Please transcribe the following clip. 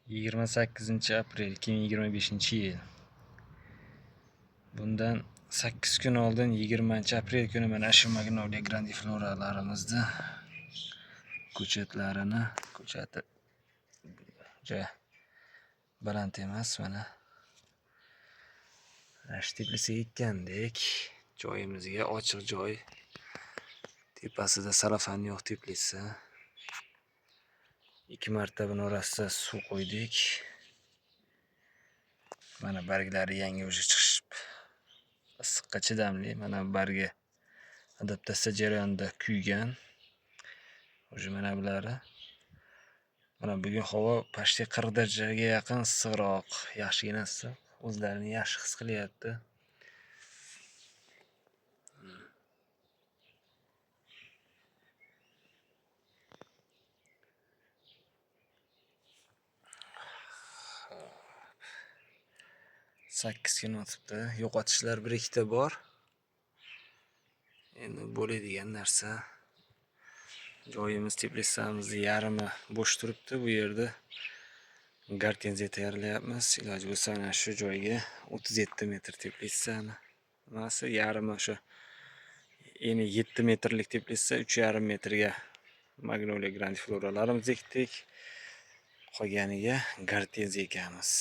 28 aprel 2025-yil. Bundan 8 kun oldin 20 aprel kuni mana shu Magnolia grandifloralarimizni ko'chatlarini baland emas, mana teplisiga ekkandik. Joyimizga ochiq joy. Tepasida sarafan yo'q teplisi. 2 marta buni orasiga suv qo'ydik. Mana barglari yangi o'sha chiqib issiqqa chidamli. Mana bargi adaptatsiya jarayonida kuygan. O'sha mana bular. Mana bugun havo pashti 40 darajaga yaqin issiqroq, yaxshigina issiq. O'zlarini yaxshi his qilyapti. Sakkiz kun o'tibdi. Yo'qotishlar 1-2 bor. Endi bo'ladigan narsa. Joyimiz teplisamizni yarmi bo'sh turibdi. Bu yerda gartenziya tayyorlayapmiz. Iloji bo'lsa ana shu joyga 37 metr teplisani nimasi yarmi o'sha eni 7 metrlik teplisa 3,5 metrga Magnolia grandifloralarimizni ekdik. Qolganiga gartenziya ekamiz.